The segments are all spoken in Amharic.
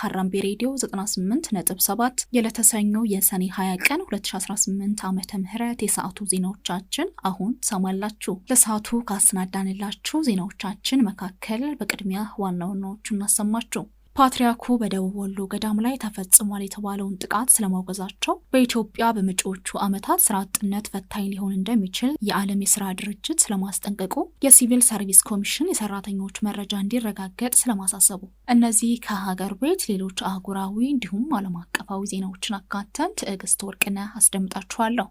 ሀራምቤ ሬዲዮ 98.7 የለተሰኞ የሰኔ 20 ቀን 2018 ዓመተ ምህረት የሰዓቱ ዜናዎቻችን አሁን ሰማላችሁ። ለሰዓቱ ካስናዳንላችሁ ዜናዎቻችን መካከል በቅድሚያ ዋናዎቹን እናሰማችሁ። ፓትርያርኩ በደቡብ ወሎ ገዳም ላይ ተፈጽሟል የተባለውን ጥቃት ስለማውገዛቸው፣ በኢትዮጵያ በመጪዎቹ ዓመታት ስራ አጥነት ፈታኝ ሊሆን እንደሚችል የዓለም የስራ ድርጅት ስለማስጠንቀቁ፣ የሲቪል ሰርቪስ ኮሚሽን የሰራተኞች መረጃ እንዲረጋገጥ ስለማሳሰቡ፣ እነዚህ ከሀገር ቤት ሌሎች አህጉራዊ እንዲሁም ዓለም አቀፋዊ ዜናዎችን አካተን ትዕግስት ወርቅነህ አስደምጣችኋለሁ።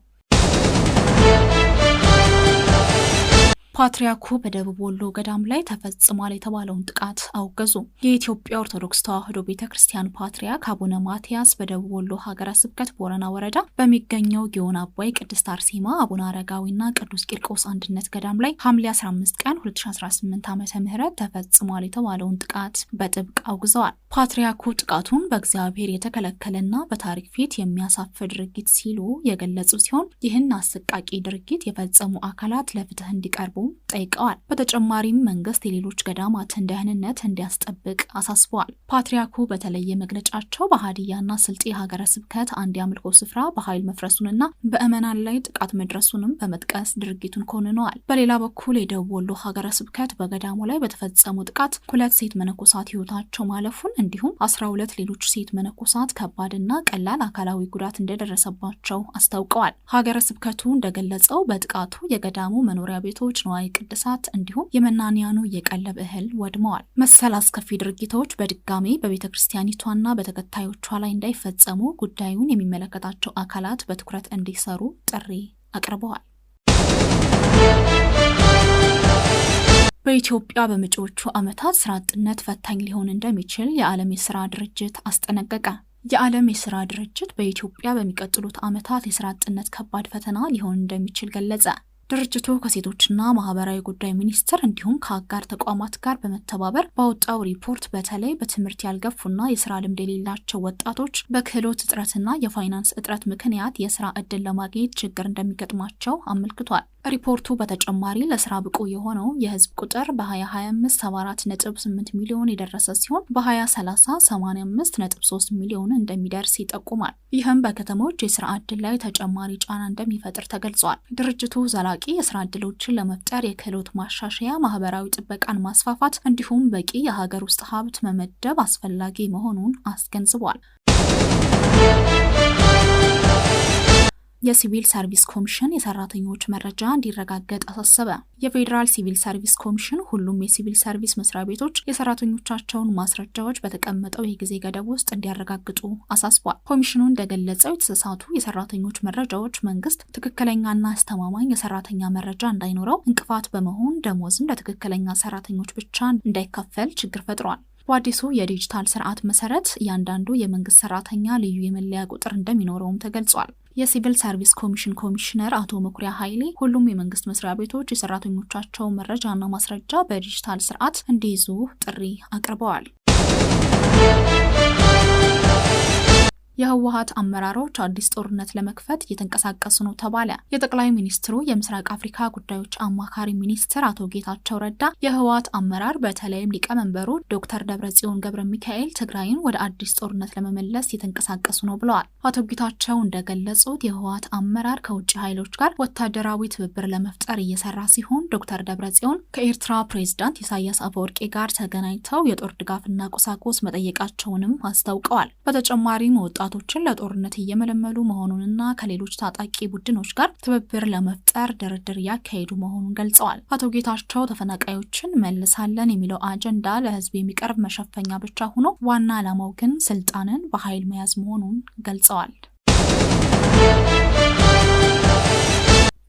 ፓትርያርኩ በደቡብ ወሎ ገዳም ላይ ተፈጽሟል የተባለውን ጥቃት አወገዙ። የኢትዮጵያ ኦርቶዶክስ ተዋሕዶ ቤተክርስቲያን ፓትርያርክ አቡነ ማትያስ በደቡብ ወሎ ሀገረ ስብከት ቦረና ወረዳ በሚገኘው ጊዮን አባይ ቅድስት አርሴማ አቡነ አረጋዊና ቅዱስ ቂርቆስ አንድነት ገዳም ላይ ሐምሌ 15 ቀን 2018 ዓ.ም ተፈጽሟል የተባለውን ጥቃት በጥብቅ አውግዘዋል። ፓትርያርኩ ጥቃቱን በእግዚአብሔር የተከለከለና በታሪክ ፊት የሚያሳፍር ድርጊት ሲሉ የገለጹ ሲሆን ይህን አሰቃቂ ድርጊት የፈጸሙ አካላት ለፍትህ እንዲቀርቡ ጠይቀዋል። በተጨማሪም መንግስት የሌሎች ገዳማትን ደህንነት እንዲያስጠብቅ አሳስበዋል። ፓትርያርኩ በተለየ መግለጫቸው በሀዲያና ስልጤ ሀገረ ስብከት አንድ የአምልኮ ስፍራ በኃይል መፍረሱንና በእመናን ላይ ጥቃት መድረሱንም በመጥቀስ ድርጊቱን ኮንነዋል። በሌላ በኩል የደቡብ ወሎ ሀገረ ስብከት በገዳሙ ላይ በተፈጸሙ ጥቃት 2 ሴት መነኮሳት ህይወታቸው ማለፉን እንዲሁም 12 ሌሎች ሴት መነኮሳት ከባድና ቀላል አካላዊ ጉዳት እንደደረሰባቸው አስታውቀዋል። ሀገረ ስብከቱ እንደገለጸው በጥቃቱ የገዳሙ መኖሪያ ቤቶች ንዋየ ቅድሳት እንዲሁም የመናንያኑ የቀለብ እህል ወድመዋል። መሰል አስከፊ ድርጊቶች በድጋሚ በቤተክርስቲያኒቷና በተከታዮቿ ላይ እንዳይፈጸሙ ጉዳዩን የሚመለከታቸው አካላት በትኩረት እንዲሰሩ ጥሪ አቅርበዋል። በኢትዮጵያ በመጪዎቹ ዓመታት ስራ አጥነት ፈታኝ ሊሆን እንደሚችል የዓለም የስራ ድርጅት አስጠነቀቀ። የዓለም የስራ ድርጅት በኢትዮጵያ በሚቀጥሉት ዓመታት የስራ አጥነት ከባድ ፈተና ሊሆን እንደሚችል ገለጸ። ድርጅቱ ከሴቶችና ማህበራዊ ጉዳይ ሚኒስቴር እንዲሁም ከአጋር ተቋማት ጋር በመተባበር ባወጣው ሪፖርት በተለይ በትምህርት ያልገፉና የስራ ልምድ የሌላቸው ወጣቶች በክህሎት እጥረትና የፋይናንስ እጥረት ምክንያት የስራ ዕድል ለማግኘት ችግር እንደሚገጥማቸው አመልክቷል። ሪፖርቱ በተጨማሪ ለስራ ብቁ የሆነው የህዝብ ቁጥር በ2025 74.8 ሚሊዮን የደረሰ ሲሆን በ2030 85.3 ሚሊዮን እንደሚደርስ ይጠቁማል። ይህም በከተሞች የስራ ዕድል ላይ ተጨማሪ ጫና እንደሚፈጥር ተገልጿል። ድርጅቱ ዘላቂ የስራ ዕድሎችን ለመፍጠር የክህሎት ማሻሻያ፣ ማህበራዊ ጥበቃን ማስፋፋት እንዲሁም በቂ የሀገር ውስጥ ሀብት መመደብ አስፈላጊ መሆኑን አስገንዝቧል። የሲቪል ሰርቪስ ኮሚሽን የሰራተኞች መረጃ እንዲረጋገጥ አሳሰበ። የፌዴራል ሲቪል ሰርቪስ ኮሚሽን ሁሉም የሲቪል ሰርቪስ መስሪያ ቤቶች የሰራተኞቻቸውን ማስረጃዎች በተቀመጠው የጊዜ ገደብ ውስጥ እንዲያረጋግጡ አሳስቧል። ኮሚሽኑ እንደገለጸው የተሳሳቱ የሰራተኞች መረጃዎች መንግስት ትክክለኛና አስተማማኝ የሰራተኛ መረጃ እንዳይኖረው እንቅፋት በመሆን ደሞዝም ለትክክለኛ ሰራተኞች ብቻ እንዳይከፈል ችግር ፈጥሯል። በአዲሱ የዲጂታል ስርዓት መሰረት እያንዳንዱ የመንግስት ሰራተኛ ልዩ የመለያ ቁጥር እንደሚኖረውም ተገልጿል። የሲቪል ሰርቪስ ኮሚሽን ኮሚሽነር አቶ መኩሪያ ኃይሌ ሁሉም የመንግስት መስሪያ ቤቶች የሰራተኞቻቸው መረጃና ማስረጃ በዲጂታል ስርዓት እንዲይዙ ጥሪ አቅርበዋል። የህወሓት አመራሮች አዲስ ጦርነት ለመክፈት እየተንቀሳቀሱ ነው ተባለ። የጠቅላይ ሚኒስትሩ የምስራቅ አፍሪካ ጉዳዮች አማካሪ ሚኒስትር አቶ ጌታቸው ረዳ የህወሓት አመራር በተለይም ሊቀመንበሩ ዶክተር ደብረጽዮን ገብረ ሚካኤል ትግራይን ወደ አዲስ ጦርነት ለመመለስ እየተንቀሳቀሱ ነው ብለዋል። አቶ ጌታቸው እንደገለጹት የህወሓት አመራር ከውጭ ኃይሎች ጋር ወታደራዊ ትብብር ለመፍጠር እየሰራ ሲሆን ዶክተር ደብረጽዮን ከኤርትራ ፕሬዝዳንት ኢሳያስ አፈወርቂ ጋር ተገናኝተው የጦር ድጋፍና ቁሳቁስ መጠየቃቸውንም አስታውቀዋል። በተጨማሪም ወጣቶችን ለጦርነት እየመለመሉ መሆኑንና ከሌሎች ታጣቂ ቡድኖች ጋር ትብብር ለመፍጠር ድርድር ያካሄዱ መሆኑን ገልጸዋል። አቶ ጌታቸው ተፈናቃዮችን መልሳለን የሚለው አጀንዳ ለህዝብ የሚቀርብ መሸፈኛ ብቻ ሆኖ ዋና ዓላማው ግን ስልጣንን በኃይል መያዝ መሆኑን ገልጸዋል።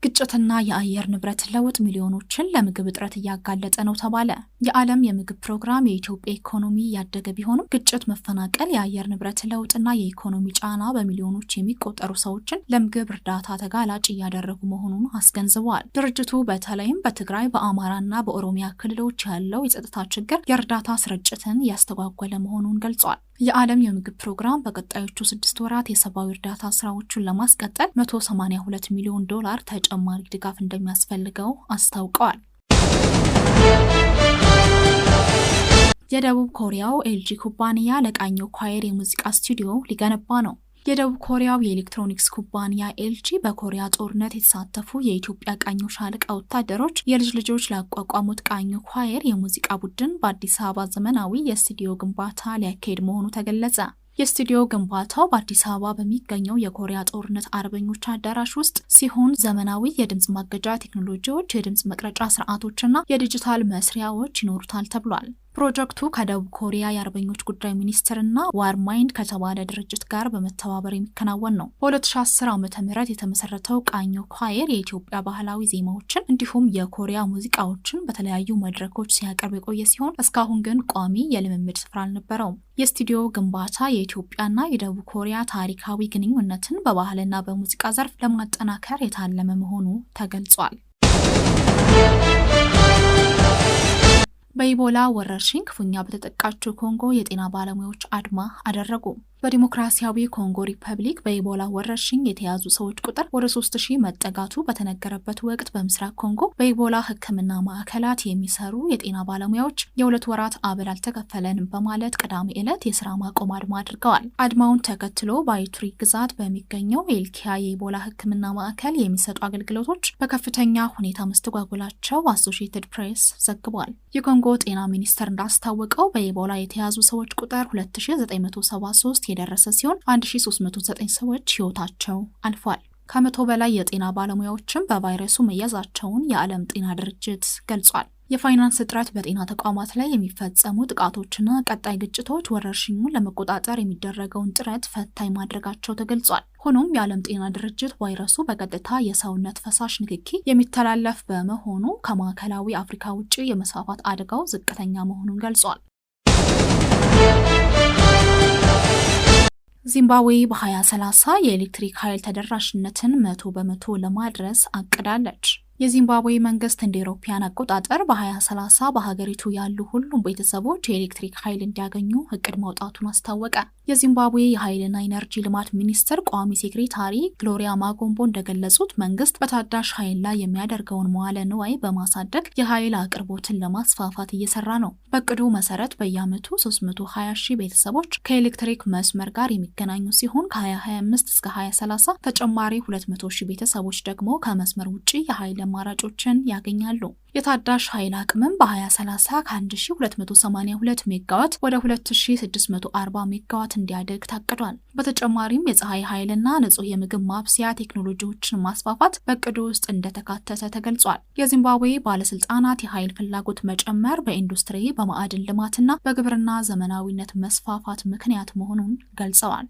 ግጭትና የአየር ንብረት ለውጥ ሚሊዮኖችን ለምግብ እጥረት እያጋለጠ ነው ተባለ። የዓለም የምግብ ፕሮግራም የኢትዮጵያ ኢኮኖሚ ያደገ ቢሆንም ግጭት፣ መፈናቀል፣ የአየር ንብረት ለውጥና የኢኮኖሚ ጫና በሚሊዮኖች የሚቆጠሩ ሰዎችን ለምግብ እርዳታ ተጋላጭ እያደረጉ መሆኑን አስገንዝበዋል። ድርጅቱ በተለይም በትግራይ በአማራና በኦሮሚያ ክልሎች ያለው የጸጥታ ችግር የእርዳታ ስርጭትን እያስተጓጎለ መሆኑን ገልጿል። የዓለም የምግብ ፕሮግራም በቀጣዮቹ 6 ወራት የሰብአዊ እርዳታ ስራዎችን ለማስቀጠል $182 ሚሊዮን ተጨማሪ ድጋፍ እንደሚያስፈልገው አስታውቀዋል። የደቡብ ኮሪያው ኤልጂ ኩባንያ ለቃኞ ኳየር የሙዚቃ ስቱዲዮ ሊገነባ ነው። የደቡብ ኮሪያው የኤሌክትሮኒክስ ኩባንያ ኤልጂ በኮሪያ ጦርነት የተሳተፉ የኢትዮጵያ ቃኞ ሻለቃ ወታደሮች የልጅ ልጆች ላቋቋሙት ቃኞ ኳየር የሙዚቃ ቡድን በአዲስ አበባ ዘመናዊ የስቱዲዮ ግንባታ ሊያካሄድ መሆኑ ተገለጸ። የስቱዲዮ ግንባታው በአዲስ አበባ በሚገኘው የኮሪያ ጦርነት አርበኞች አዳራሽ ውስጥ ሲሆን ዘመናዊ የድምጽ ማገጃ ቴክኖሎጂዎች፣ የድምጽ መቅረጫ ስርዓቶችና የዲጂታል መስሪያዎች ይኖሩታል ተብሏል። ፕሮጀክቱ ከደቡብ ኮሪያ የአርበኞች ጉዳይ ሚኒስቴርና ዋርማይንድ ከተባለ ድርጅት ጋር በመተባበር የሚከናወን ነው። በ2010 ዓ.ም የተመሰረተው ቃኞ ኳየር የኢትዮጵያ ባህላዊ ዜማዎችን እንዲሁም የኮሪያ ሙዚቃዎችን በተለያዩ መድረኮች ሲያቀርብ የቆየ ሲሆን እስካሁን ግን ቋሚ የልምምድ ስፍራ አልነበረውም። የስቱዲዮ ግንባታ የኢትዮጵያና የደቡብ ኮሪያ ታሪካዊ ግንኙነትን በባህልና በሙዚቃ ዘርፍ ለማጠናከር የታለመ መሆኑ ተገልጿል። በኢቦላ ወረርሽኝ ክፉኛ በተጠቃችው ኮንጎ የጤና ባለሙያዎች አድማ አደረጉ። በዲሞክራሲያዊ ኮንጎ ሪፐብሊክ በኢቦላ ወረርሽኝ የተያዙ ሰዎች ቁጥር ወደ 3000 መጠጋቱ በተነገረበት ወቅት በምስራቅ ኮንጎ በኢቦላ ሕክምና ማዕከላት የሚሰሩ የጤና ባለሙያዎች የ2 ወራት አበል አልተከፈለንም በማለት ቅዳሜ ዕለት የስራ ማቆም አድማ አድርገዋል። አድማውን ተከትሎ በኢቱሪ ግዛት በሚገኘው ኤልኪያ የኢቦላ ሕክምና ማዕከል የሚሰጡ አገልግሎቶች በከፍተኛ ሁኔታ መስተጓጎላቸው አሶሺየትድ ፕሬስ ዘግቧል። የኮንጎ ጤና ሚኒስቴር እንዳስታወቀው በኢቦላ የተያዙ ሰዎች ቁጥር 2973 የደረሰ ሲሆን 1309 ሰዎች ህይወታቸው አልፏል። ከ100 በላይ የጤና ባለሙያዎችም በቫይረሱ መያዛቸውን የዓለም ጤና ድርጅት ገልጿል። የፋይናንስ እጥረት በጤና ተቋማት ላይ የሚፈጸሙ ጥቃቶችና ቀጣይ ግጭቶች ወረርሽኙን ለመቆጣጠር የሚደረገውን ጥረት ፈታኝ ማድረጋቸው ተገልጿል። ሆኖም የዓለም ጤና ድርጅት ቫይረሱ በቀጥታ የሰውነት ፈሳሽ ንክኪ የሚተላለፍ በመሆኑ ከማዕከላዊ አፍሪካ ውጭ የመስፋፋት አደጋው ዝቅተኛ መሆኑን ገልጿል። ዚምባብዌ በ2030 የኤሌክትሪክ ኃይል ተደራሽነትን 100% ለማድረስ አቅዳለች። የዚምባብዌ መንግስት እንደ አውሮፓውያን አቆጣጠር በ2030 በሀገሪቱ ያሉ ሁሉም ቤተሰቦች የኤሌክትሪክ ኃይል እንዲያገኙ እቅድ ማውጣቱን አስታወቀ። የዚምባብዌ የኃይልና ኢነርጂ ልማት ሚኒስቴር ቋሚ ሴክሬታሪ ግሎሪያ ማጎምቦ እንደገለጹት መንግስት በታዳሽ ኃይል ላይ የሚያደርገውን መዋለ ንዋይ በማሳደግ የኃይል አቅርቦትን ለማስፋፋት እየሰራ ነው። በእቅዱ መሰረት በየዓመቱ 320,000 ቤተሰቦች ከኤሌክትሪክ መስመር ጋር የሚገናኙ ሲሆን ከ2025 እስከ 2030 ተጨማሪ 200,000 ቤተሰቦች ደግሞ ከመስመር ውጪ የኃይል አማራጮችን ያገኛሉ። የታዳሽ ኃይል አቅምም በ2030 ከ1282 ሜጋዋት ወደ 2640 ሜጋዋት እንዲያድግ ታቅዷል። በተጨማሪም የፀሐይ ኃይልና ንጹህ የምግብ ማብሰያ ቴክኖሎጂዎችን ማስፋፋት በእቅዱ ውስጥ እንደተካተተ ተገልጿል። የዚምባብዌ ባለስልጣናት የኃይል ፍላጎት መጨመር በኢንዱስትሪ፣ በማዕድን ልማትና በግብርና ዘመናዊነት መስፋፋት ምክንያት መሆኑን ገልጸዋል።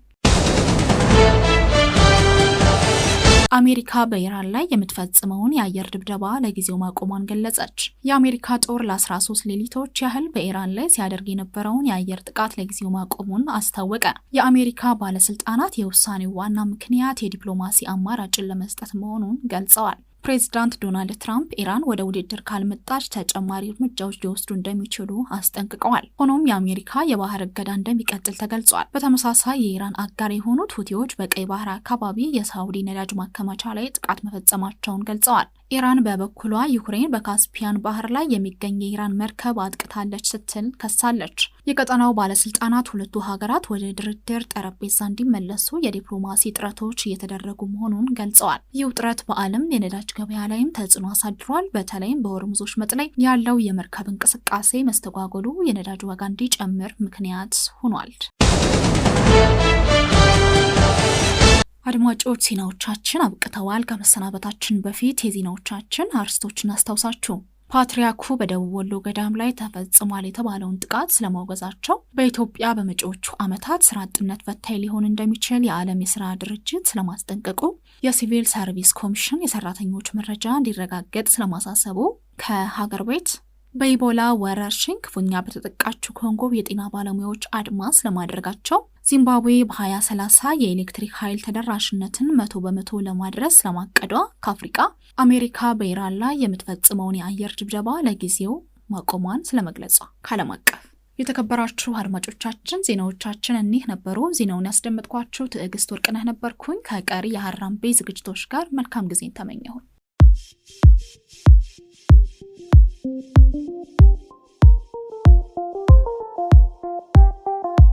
አሜሪካ በኢራን ላይ የምትፈጽመውን የአየር ድብደባ ለጊዜው ማቆሟን ገለጸች። የአሜሪካ ጦር ለ13 ሌሊቶች ያህል በኢራን ላይ ሲያደርግ የነበረውን የአየር ጥቃት ለጊዜው ማቆሙን አስታወቀ። የአሜሪካ ባለስልጣናት የውሳኔው ዋና ምክንያት የዲፕሎማሲ አማራጭን ለመስጠት መሆኑን ገልጸዋል። ፕሬዚዳንት ዶናልድ ትራምፕ ኢራን ወደ ውድድር ካልመጣች ተጨማሪ እርምጃዎች ሊወስዱ እንደሚችሉ አስጠንቅቀዋል። ሆኖም የአሜሪካ የባህር እገዳ እንደሚቀጥል ተገልጿል። በተመሳሳይ የኢራን አጋር የሆኑት ሁቲዎች በቀይ ባህር አካባቢ የሳውዲ ነዳጅ ማከማቻ ላይ ጥቃት መፈጸማቸውን ገልጸዋል። ኢራን በበኩሏ ዩክሬን በካስፒያን ባህር ላይ የሚገኝ የኢራን መርከብ አጥቅታለች ስትል ከሳለች። የቀጠናው ባለስልጣናት ሁለቱ ሀገራት ወደ ድርድር ጠረጴዛ እንዲመለሱ የዲፕሎማሲ ጥረቶች እየተደረጉ መሆኑን ገልጸዋል። ይህ ውጥረት በዓለም የነዳጅ ገበያ ላይም ተጽዕኖ አሳድሯል። በተለይም በሆርሙዝ ወሽመጥ ላይ ያለው የመርከብ እንቅስቃሴ መስተጓጎሉ የነዳጅ ዋጋ እንዲጨምር ምክንያት ሆኗል። አድማጮች ዜናዎቻችን አብቅተዋል። ከመሰናበታችን በፊት የዜናዎቻችን አርዕስቶችን አስታውሳችሁ ፓትርያርኩ በደቡብ ወሎ ገዳም ላይ ተፈጽሟል የተባለውን ጥቃት ስለማውገዛቸው፣ በኢትዮጵያ በመጪዎቹ ዓመታት ስራ አጥነት ፈታኝ ሊሆን እንደሚችል የዓለም የስራ ድርጅት ስለማስጠንቀቁ፣ የሲቪል ሰርቪስ ኮሚሽን የሰራተኞች መረጃ እንዲረጋገጥ ስለማሳሰቡ፣ ከሀገር ቤት በኢቦላ ወረርሽኝ ክፉኛ በተጠቃችው ኮንጎ የጤና ባለሙያዎች አድማ ስለማድረጋቸው፣ ዚምባብዌ በ2030 የኤሌክትሪክ ኃይል ተደራሽነትን 100% ለማድረስ ለማቀዷ፣ ከአፍሪካ አሜሪካ በኢራን ላይ የምትፈጽመውን የአየር ድብደባ ለጊዜው ማቆሟን ስለመግለጿ፣ ከዓለም አቀፍ የተከበራችሁ አድማጮቻችን ዜናዎቻችን እኒህ ነበሩ። ዜናውን ያስደመጥኳችሁ ትዕግስት ወርቅነህ ነበርኩኝ። ከቀሪ የሀራምቤ ዝግጅቶች ጋር መልካም ጊዜን ተመኘሁን።